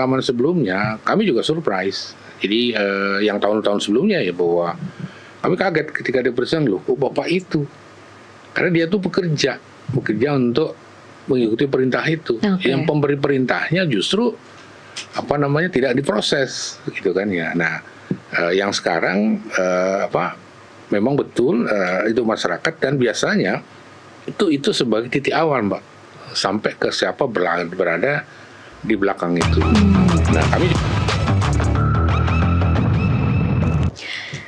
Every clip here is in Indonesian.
pengalaman sebelumnya kami juga surprise. Jadi yang tahun-tahun sebelumnya ya bahwa kami kaget ketika dia presiden, loh kok Bapak itu. Karena dia tuh bekerja untuk mengikuti perintah itu. Yang pemberi perintahnya justru tidak diproses gitu kan ya. Nah, yang sekarang memang betul itu masyarakat, dan biasanya itu sebagai titik awal, Mbak, sampai ke siapa berada di belakang itu. Nah, kami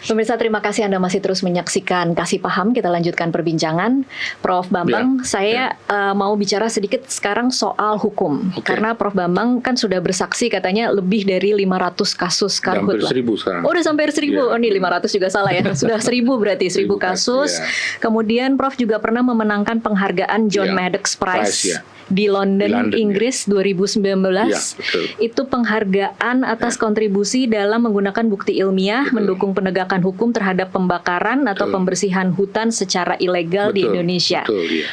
Pemirsa, terima kasih Anda masih terus menyaksikan Kasih Paham. Kita lanjutkan perbincangan. Prof. Bambang, saya mau bicara sedikit sekarang soal hukum. Karena Prof. Bambang kan sudah bersaksi katanya lebih dari 500 kasus karhut. Hampir 1000 sekarang. Oh, udah sampai 1000. Oh, ini 500 juga salah ya. Sudah 1000 berarti, 1000 kasus. Kemudian Prof juga pernah memenangkan penghargaan John Maddox Prize. Di London, Inggris 2019. Itu penghargaan atas kontribusi dalam menggunakan bukti ilmiah mendukung penegakan hukum terhadap pembakaran atau pembersihan hutan secara ilegal di Indonesia.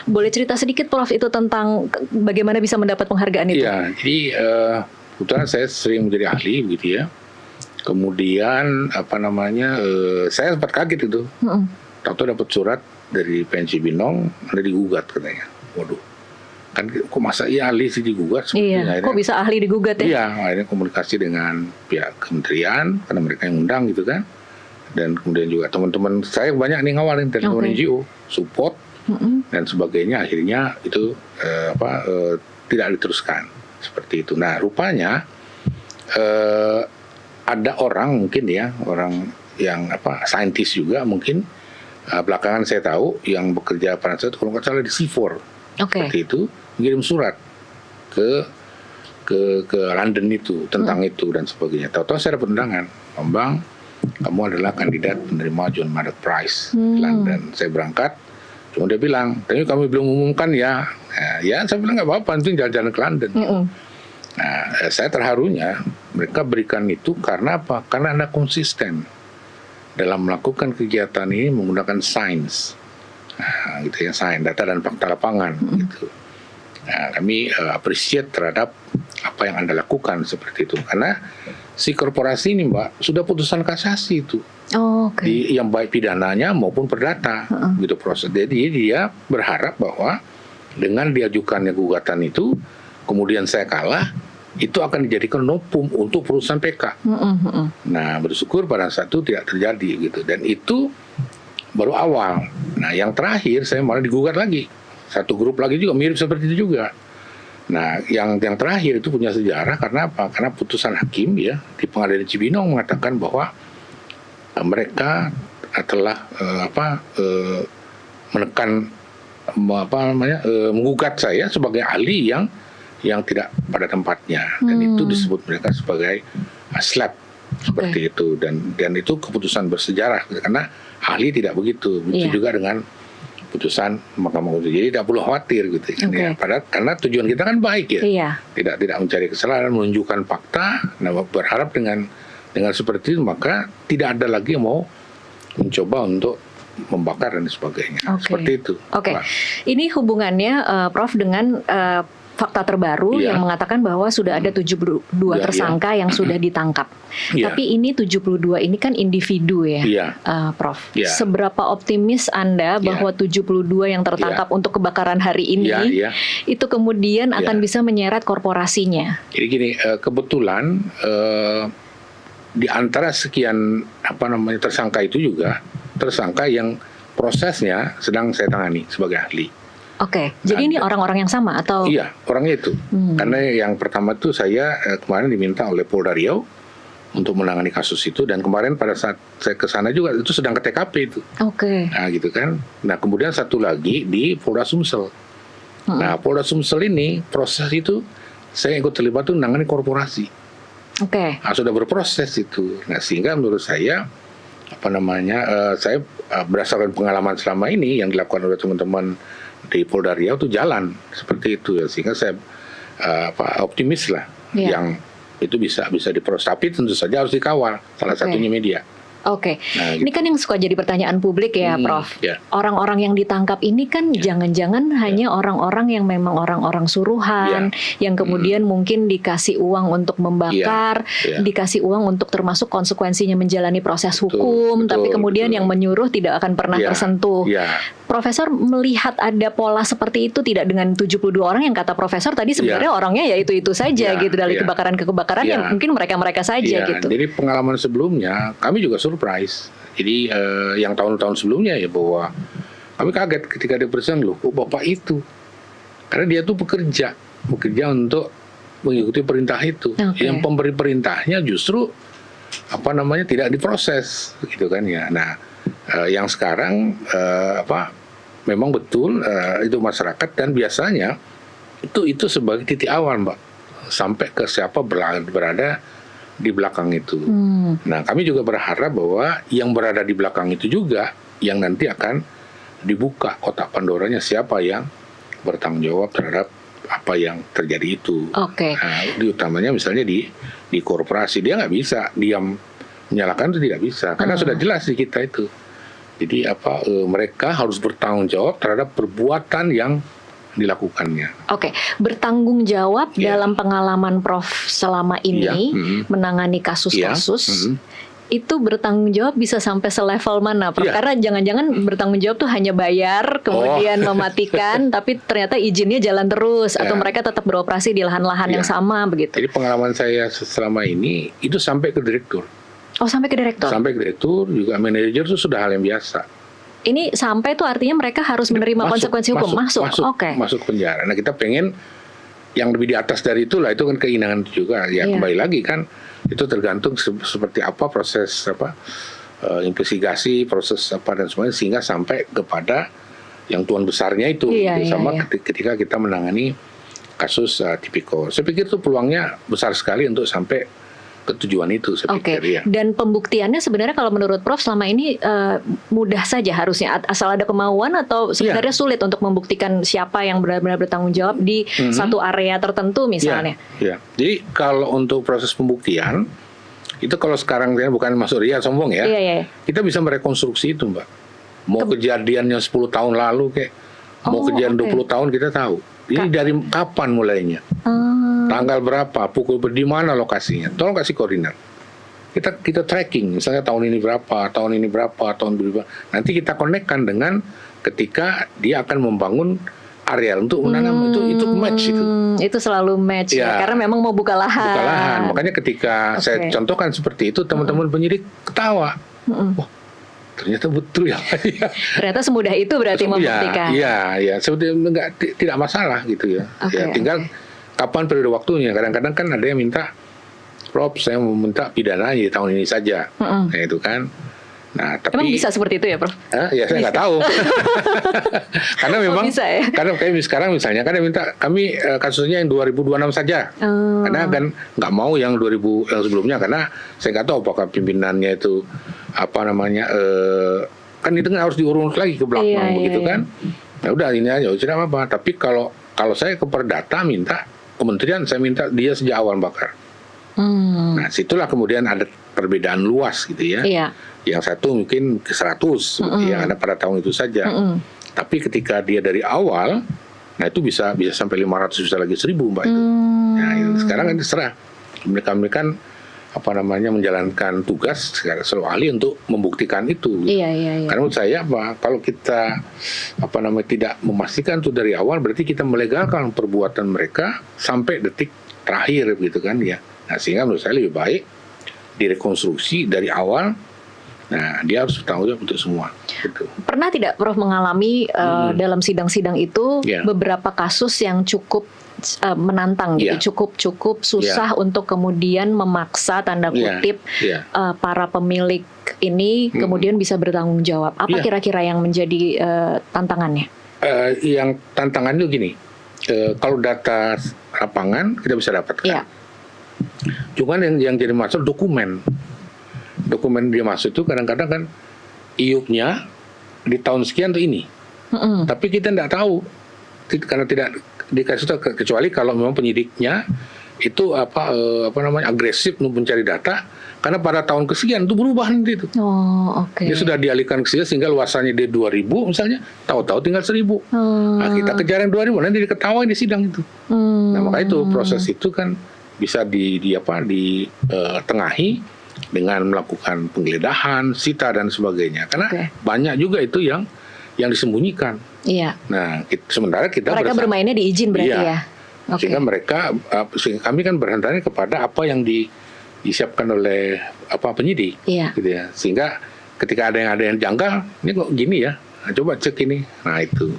Boleh cerita sedikit, Prof, itu tentang bagaimana bisa mendapat penghargaan itu? Iya, jadi kebetulan saya sering menjadi ahli begitu ya. Kemudian saya sempat kaget itu. Tahu-tahu dapat surat dari PN Cibinong, ada digugat katanya. Waduh. Kan kok masa ahli sih digugat? Iya, kok bisa ahli digugat ya? Iya, akhirnya komunikasi dengan pihak kementerian karena mereka yang undang gitu kan, dan kemudian juga teman-teman saya banyak nih ngawalin dari teman NGO support dan sebagainya, akhirnya itu tidak diteruskan seperti itu. Nah, rupanya ada orang yang saintis juga mungkin belakangan saya tahu yang bekerja pada saat itu kalau nggak salah di C4. Seperti itu, mengirim surat ke London itu tentang itu dan sebagainya. Tahu-tahu saya dapat undangan, Bambang, kamu adalah kandidat penerima John Maddox Prize di London. Saya berangkat, cuma dia bilang, tapi kami belum umumkan ya. Ya, saya bilang nggak apa-apa, penting jalan-jalan ke London. Nah, saya terharunya mereka berikan itu karena apa? Karena Anda konsisten dalam melakukan kegiatan ini menggunakan sains. Nah, gitu ya, sains, data dan fakta lapangan gitu. Nah, kami appreciate terhadap apa yang Anda lakukan seperti itu, karena si korporasi ini, Mbak, sudah putusan kasasi itu. Yang baik pidananya maupun perdata gitu proses. Jadi dia berharap bahwa dengan diajukannya gugatan itu, kemudian saya kalah, itu akan dijadikan novum untuk perusahaan PK. Nah, bersyukur pada saat itu tidak terjadi gitu, dan itu baru awal. Nah, yang terakhir saya malah digugat lagi. Satu grup lagi juga mirip seperti itu juga. Nah, yang terakhir itu punya sejarah karena apa? Karena putusan hakim ya di Pengadilan Cibinong mengatakan bahwa mereka telah menekan menggugat saya sebagai ahli yang tidak pada tempatnya, dan itu disebut mereka sebagai slap seperti itu, dan itu keputusan bersejarah karena ahli tidak begitu. Itu juga dengan putusan Mahkamah Konstitusi. Jadi tidak perlu khawatir gitu kan ya. Padahal karena tujuan kita kan baik ya. Tidak mencari kesalahan, menunjukkan fakta. Nah, berharap dengan seperti itu maka tidak ada lagi yang mau mencoba untuk membakar dan sebagainya. Seperti itu. Ini hubungannya Prof dengan fakta terbaru yang mengatakan bahwa sudah ada 72 tersangka yang sudah ditangkap. Tapi ini 72 ini kan individu ya, Prof. Seberapa optimis Anda bahwa 72 yang tertangkap untuk kebakaran hari ini itu kemudian akan bisa menyeret korporasinya? Jadi gini, kebetulan di antara sekian tersangka itu juga tersangka yang prosesnya sedang saya tangani sebagai ahli. Jadi ini orang-orang yang sama atau? Iya, orangnya itu. Karena yang pertama itu saya kemarin diminta oleh Polda Riau untuk menangani kasus itu, dan kemarin pada saat saya ke sana juga itu sedang ke TKP itu. Nah, gitu kan. Nah, kemudian satu lagi di Polda Sumsel. Nah, Polda Sumsel ini proses itu saya ikut terlibat tuh menangani korporasi. Nah, sudah berproses itu. Nah, sehingga menurut saya saya berdasarkan pengalaman selama ini yang dilakukan oleh teman-teman di Polda Riau itu jalan seperti itu ya, sehingga saya optimis lah yang itu bisa diproses, tapi tentu saja harus dikawal, salah satunya media. Oke. Nah, Ini kan yang suka jadi pertanyaan publik ya, Prof. Orang-orang yang ditangkap ini kan jangan-jangan hanya orang-orang yang memang orang-orang suruhan, yang kemudian mungkin dikasih uang untuk membakar, dikasih uang untuk termasuk konsekuensinya menjalani proses hukum, tapi kemudian yang menyuruh tidak akan pernah tersentuh. Profesor melihat ada pola seperti itu tidak dengan 72 orang yang kata Profesor tadi sebenarnya orangnya ya itu-itu saja gitu, dari kebakaran ke kebakaran yang mungkin mereka-mereka saja gitu. Jadi pengalaman sebelumnya kami juga surprise. Jadi yang tahun-tahun sebelumnya ya bahwa kami kaget ketika dia presiden, loh kok Bapak itu. Karena dia tuh bekerja untuk mengikuti perintah itu. Yang pemberi perintahnya justru tidak diproses gitu kan ya. Nah, yang sekarang memang betul itu masyarakat, dan biasanya itu sebagai titik awal, Mbak, sampai ke siapa berada di belakang itu. Nah, kami juga berharap bahwa yang berada di belakang itu juga yang nanti akan dibuka kotak Pandoranya, siapa yang bertanggung jawab terhadap apa yang terjadi itu. Nah, utamanya misalnya di korporasi, dia nggak bisa diam menyalahkan, itu tidak bisa karena sudah jelas di kita itu. Jadi mereka harus bertanggung jawab terhadap perbuatan yang dilakukannya. Bertanggung jawab dalam pengalaman Prof selama ini menangani kasus-kasus. Itu bertanggung jawab bisa sampai selevel mana, Prof? Karena jangan-jangan bertanggung jawab tuh hanya bayar, kemudian mematikan, tapi ternyata izinnya jalan terus, atau mereka tetap beroperasi di lahan-lahan yang sama begitu. Jadi pengalaman saya selama ini itu sampai ke direktur. Sampai ke direktur? Sampai ke direktur, juga manajer itu sudah hal yang biasa. Ini sampai tuh artinya mereka harus menerima konsekuensi hukum? Masuk penjara. Nah, kita pengen yang lebih di atas dari itulah, itu kan keinginan juga. Kembali lagi kan, itu tergantung seperti apa proses investigasi, proses dan semuanya, sehingga sampai kepada yang tuan besarnya itu. Ketika kita menangani kasus tipikor. Saya pikir itu peluangnya besar sekali untuk sampai tujuan itu, saya pikir. Dan pembuktiannya sebenarnya kalau menurut Prof selama ini mudah saja harusnya, asal ada kemauan, atau sebenarnya sulit untuk membuktikan siapa yang benar-benar bertanggung jawab di satu area tertentu misalnya. Jadi kalau untuk proses pembuktian itu, kalau sekarang bukan masuk sombong ya, kita bisa merekonstruksi itu, Mbak. Mau kejadiannya 10 tahun lalu mau kejadian 20 tahun kita tahu. Ini dari kapan mulainya? Tanggal berapa, pukul di mana lokasinya? Tolong kasih koordinat. Kita tracking, misalnya tahun ini berapa, tahun berapa. Nanti kita konekkan dengan ketika dia akan membangun area untuk menanam, itu match itu. Itu selalu match karena memang mau buka lahan. Makanya ketika saya contohkan seperti itu, teman-teman penyidik ketawa. Wah, ternyata betul ya. Ternyata semudah itu berarti membuktikan. Sebetulnya tidak masalah gitu ya. Tinggal kapan periode waktunya. Kadang-kadang kan ada yang minta, Prof, saya mau minta pidana di tahun ini saja. Nah, itu kan. Nah, tapi emang bisa seperti itu ya, Prof? Saya nggak tahu. Karena memang karena kayak sekarang misalnya kan dia minta kami kasusnya yang 2026 saja. Karena kan nggak mau yang 2000 yang sebelumnya, karena saya nggak tahu apakah pimpinannya itu kan itu kan harus diurus lagi ke belakang begitu kan. Nah, udah ini aja, tidak apa-apa. Tapi kalau saya ke Perdata minta kementerian, saya minta dia sejak awal bakar. Nah, situlah kemudian ada perbedaan luas gitu ya. Yang satu mungkin ke 100 yang ada pada tahun itu saja. Tapi ketika dia dari awal, nah itu bisa sampai 500, bisa lagi 1000, Mbak itu. Nah, sekarang kan terserah. Mereka kan menjalankan tugas selalu ahli untuk membuktikan itu. Karena menurut saya kalau kita tidak memastikan itu dari awal, berarti kita melegalkan perbuatan mereka sampai detik terakhir gitu kan ya. Nah, sehingga menurut saya lebih baik direkonstruksi dari awal. Nah, dia harus bertanggung jawab untuk semua. Gitu. Pernah tidak Prof mengalami dalam sidang-sidang itu beberapa kasus yang cukup menantang gitu, cukup susah untuk kemudian memaksa tanda kutip para pemilik ini kemudian bisa bertanggung jawab. Apa kira-kira yang menjadi tantangannya? Yang tantangannya gini, kalau data lapangan kita bisa dapatkan. Cuman yang jadi masalah dokumen dia masuk itu kadang-kadang kan IUP-nya di tahun sekian tuh ini. Tapi kita tidak tahu karena tidak dikasih tahu, kecuali kalau memang penyidiknya itu agresif untuk mencari data, karena pada tahun kesekian itu berubah nanti itu. Dia sudah dialihkan ke sini sehingga luasannya dia 2.000 misalnya, tahu-tahu tinggal 1.000. Nah, kita kejar yang 2.000, nanti diketawain di sidang itu. Nah, maka itu proses itu kan bisa ditengahi dengan melakukan penggeledahan, sita dan sebagainya. Karena banyak juga itu yang disembunyikan. Iya. Nah, sementara mereka bermainnya di izin berarti ya. Sehingga kami kan berhantarnya kepada apa yang disiapkan oleh penyidik, gitu ya. Sehingga ketika ada yang janggal, ini kok gini ya, nah, coba cek ini. Nah itu.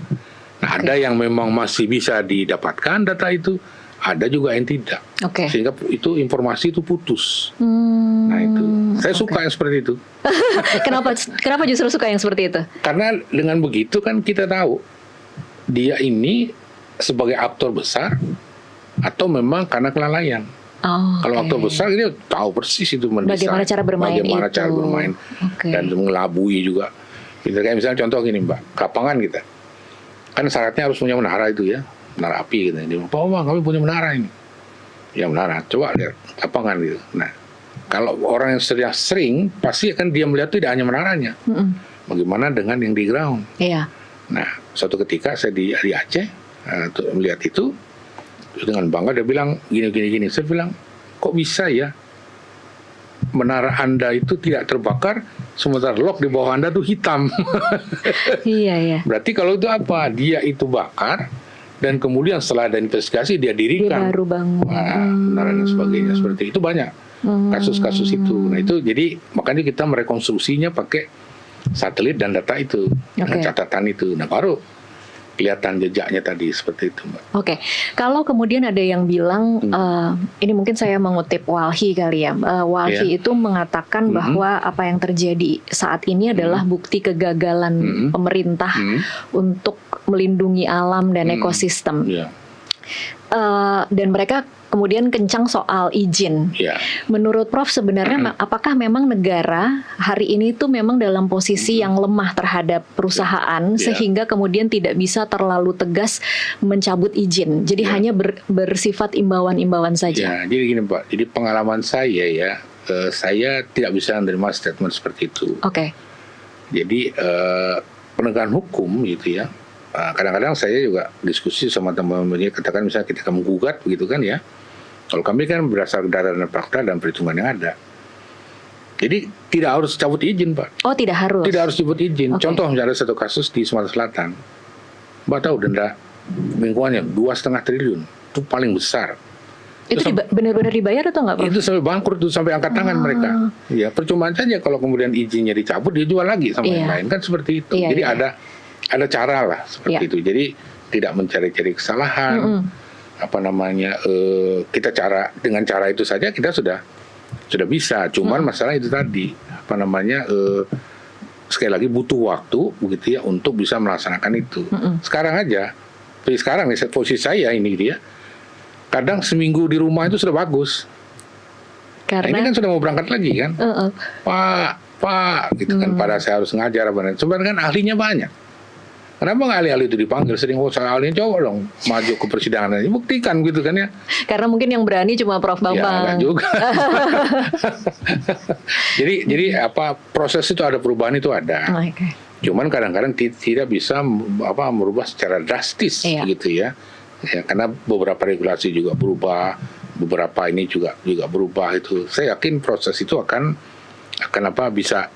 Nah ada yang memang masih bisa didapatkan data itu, ada juga yang tidak. Sehingga itu informasi itu putus. Nah itu. Saya suka yang seperti itu. Kenapa justru suka yang seperti itu? Karena dengan begitu kan kita tahu dia ini sebagai aktor besar atau memang karena kelalaian. Kalau aktor besar ini tahu persis itu mendesain bagaimana cara bermain dan mengelabui juga. Kayak misalnya contoh gini Mbak, ke lapangan kita kan syaratnya harus punya menara itu ya, menara api gitu. Dia bilang, Bang, kami punya menara ini. Ya menara, coba lihat lapangan gitu. Nah, kalau orang yang sering pasti akan dia melihat tidak hanya menaranya. Bagaimana dengan yang di ground? Nah, suatu ketika saya di Aceh melihat itu dengan bangga, dia bilang gini. Saya bilang, kok bisa ya menara Anda itu tidak terbakar sementara log di bawah Anda tuh hitam. Iya. Berarti kalau itu apa? Dia itu bakar dan kemudian setelah ada investigasi dia dirikan. Dia baru bangun. Menara dan sebagainya seperti itu banyak kasus-kasus itu. Nah itu jadi makanya kita merekonstruksinya pakai satelit dan data itu, dengan catatan itu. Nah baru kelihatan jejaknya tadi seperti itu, Mbak. Kalau kemudian ada yang bilang, ini mungkin saya mengutip Walhi kali ya. Walhi itu mengatakan bahwa apa yang terjadi saat ini adalah bukti kegagalan pemerintah untuk melindungi alam dan ekosistem. Dan mereka kemudian kencang soal izin. Menurut Prof sebenarnya apakah memang negara hari ini itu memang dalam posisi yang lemah terhadap perusahaan sehingga kemudian tidak bisa terlalu tegas mencabut izin. Jadi hanya bersifat imbauan-imbauan saja. Jadi gini Pak, jadi pengalaman saya saya tidak bisa menerima statement seperti itu. Jadi penegakan hukum gitu ya. Kadang-kadang saya juga diskusi sama teman-temannya, katakan misalnya kita menggugat begitu kan ya. Kalau kami kan berdasar data dan fakta dan perhitungan yang ada. Jadi tidak harus cabut izin, Pak. Tidak harus? Tidak harus cabut izin. Contoh misalnya ada satu kasus di Sumatera Selatan. Mbak tahu denda lingkungannya 2,5 triliun. Itu paling besar. Itu benar-benar dibayar atau enggak, Pak? Itu sampai bangkrut, itu sampai angkat tangan mereka. Ya percuma saja kalau kemudian izinnya dicabut, dia jual lagi sama yang lain. Kan seperti itu. Jadi ada cara lah seperti itu. Jadi tidak mencari-cari kesalahan. Kita dengan cara itu saja kita sudah bisa. Cuman masalah itu tadi sekali lagi butuh waktu begitu ya untuk bisa melaksanakan itu. Sekarang aja, sekarang nih posisi saya ini dia. Kadang seminggu di rumah itu sudah bagus. Karena ini kan sudah mau berangkat lagi kan. Pak gitu kan, pada saya harus ngajar sebenarnya kan ahlinya banyak. Kenapa nggak ahli-ahli itu dipanggil? Sering saya ahlinya coba dong maju ke persidangan, buktikan gitu kan ya. Karena mungkin yang berani cuma Prof Bambang. Ya enggak juga. jadi proses itu ada perubahan itu ada. Cuman kadang-kadang tidak bisa merubah secara drastis gitu ya. Karena beberapa regulasi juga berubah, beberapa ini juga berubah itu. Saya yakin proses itu akan bisa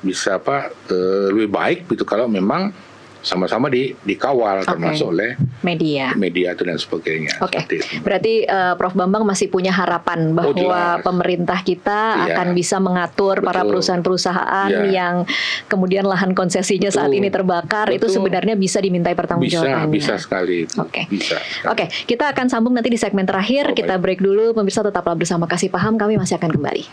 lebih baik gitu kalau memang sama-sama dikawal termasuk oleh media itu dan sebagainya. Berarti Prof Bambang masih punya harapan bahwa pemerintah kita akan bisa mengatur para perusahaan-perusahaan yang kemudian lahan konsesinya saat ini terbakar itu sebenarnya bisa dimintai pertanggungjawabannya. Bisa sekali. Bisa. Kita akan sambung nanti di segmen terakhir. Kita break dulu, pemirsa tetaplah bersama Kasih Paham, kami masih akan kembali.